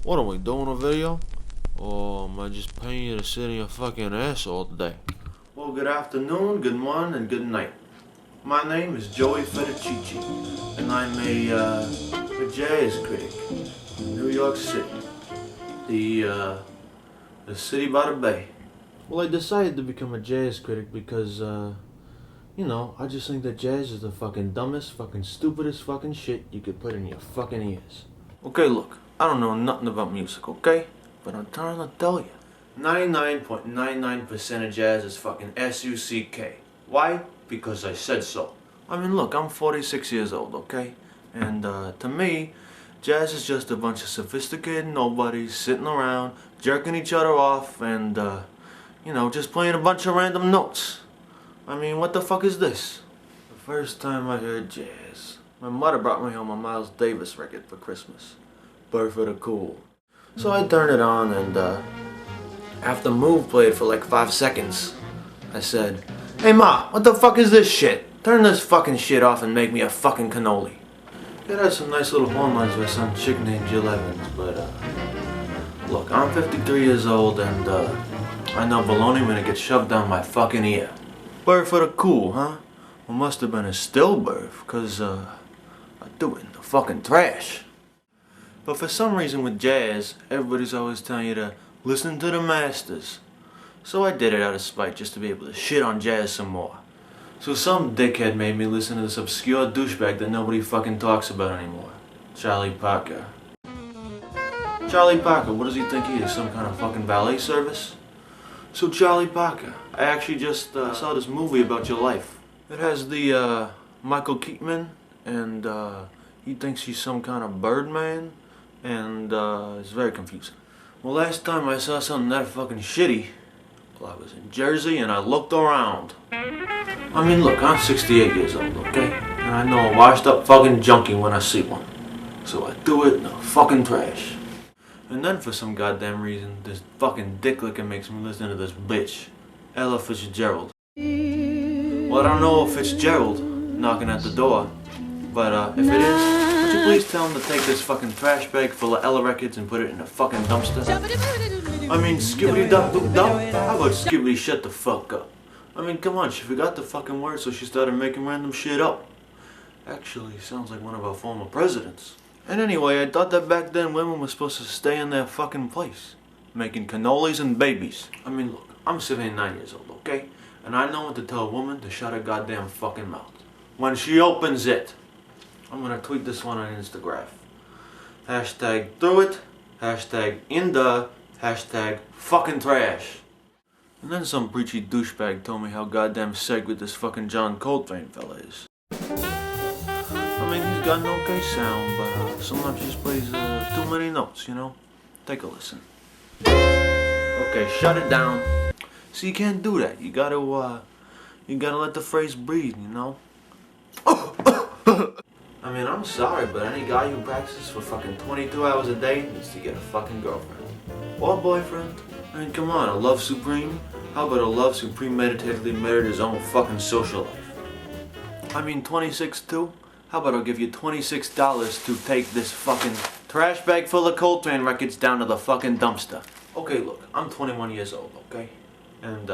What are we doing, a video? Or am I just paying you to sit in your fucking ass all day? Well, good afternoon, good morning, and good night. My name is Joey Fettuchichi, and I'm a jazz critic in New York City, the city by the bay. Well, I decided to become a jazz critic because, I just think that jazz is the fucking dumbest, fucking stupidest fucking shit you could put in your fucking ears. Okay, look, I don't know nothing about music, okay? But I'm trying to tell you. 99.99% of jazz is fucking S-U-C-K. Why? Because I said so. I mean, look, I'm 46 years old, okay? And to me, jazz is just a bunch of sophisticated nobodies sitting around, jerking each other off, and, just playing a bunch of random notes. I mean, what the fuck is this? The first time I heard jazz, my mother brought me home a Miles Davis record for Christmas. Birth of the Cool. So I turned it on, and after Move played for like 5 seconds, I said, "Hey Ma, what the fuck is this shit? Turn this fucking shit off and make me a fucking cannoli." It had some nice little horn lines by some chick named Jill Evans, but look, I'm 53 years old, and I know baloney when it gets shoved down my fucking ear. Birth of the Cool, huh? Well, must have been a stillbirth, cause I threw it in the fucking trash. But for some reason with jazz, everybody's always telling you to listen to the masters. So I did it out of spite, just to be able to shit on jazz some more. So some dickhead made me listen to this obscure douchebag that nobody fucking talks about anymore. Charlie Parker. Charlie Parker, what does he think he is, some kind of fucking ballet service? So Charlie Parker, I actually just saw this movie about your life. It has the Michael Keaton, and he thinks he's some kind of Birdman. And it's very confusing. Well, last time I saw something that fucking shitty, well, I was in Jersey and I looked around. I mean, look, I'm 68 years old, okay? And I know a washed up fucking junkie when I see one. So I threw it in the fucking trash. And then for some goddamn reason, this fucking dicklicker makes me listen to this bitch, Ella Fitzgerald. Well, I don't know if Fitzgerald knocking at the door, but if it is, would you please tell him to take this fucking trash bag full of Ella records and put it in a fucking dumpster? I mean, skibbity-dop-doop-dop? How about skibbity shut the fuck up? I mean, come on, she forgot the fucking word, so she started making random shit up. Actually, sounds like one of our former presidents. And anyway, I thought that back then women were supposed to stay in their fucking place, making cannolis and babies. I mean, look, I'm 79 years old, okay? And I know when to tell a woman to shut her goddamn fucking mouth. When she opens it. I'm gonna tweet this one on Instagram. Hashtag through it, hashtag in the, hashtag fucking trash. And then some preachy douchebag told me how goddamn sick with this fucking John Coltrane fella is. I mean, he's got an okay sound, but sometimes he just plays too many notes, you know? Take a listen. Okay, shut it down. See, you can't do that. You gotta let the phrase breathe, you know? I mean, I'm sorry, but any guy who practices for fucking 22 hours a day needs to get a fucking girlfriend. Or boyfriend. I mean, come on, a love supreme? How about a love who premeditatedly murdered his own fucking social life? I mean, 26 too? How about I'll give you $26 to take this fucking trash bag full of Coltrane records down to the fucking dumpster? Okay, look, I'm 21 years old, okay? And,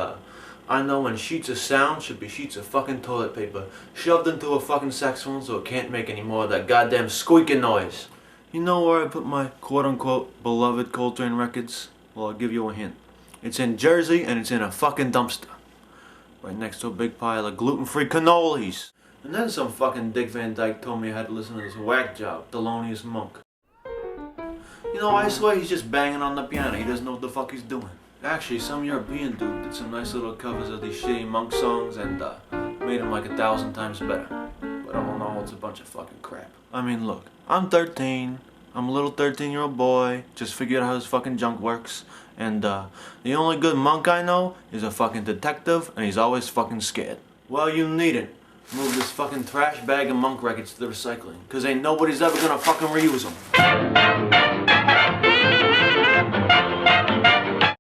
I know when sheets of sound should be sheets of fucking toilet paper shoved into a fucking saxophone so it can't make any more of that goddamn squeaking noise. You know where I put my quote-unquote beloved Coltrane records? Well, I'll give you a hint. It's in Jersey and it's in a fucking dumpster. Right next to a big pile of gluten-free cannolis. And then some fucking Dick Van Dyke told me I had to listen to this whack job, Thelonious Monk. You know, I swear he's just banging on the piano. He doesn't know what the fuck he's doing. Actually, some European dude did some nice little covers of these shitty monk songs and made them like 1,000 times better. But all in all, it's a bunch of fucking crap. I mean, look, I'm 13. I'm a little 13-year-old boy. Just figured out how this fucking junk works. And the only good monk I know is a fucking detective, and he's always fucking scared. Well, you needn't move this fucking trash bag of monk records to the recycling, 'cause ain't nobody's ever gonna fucking reuse them.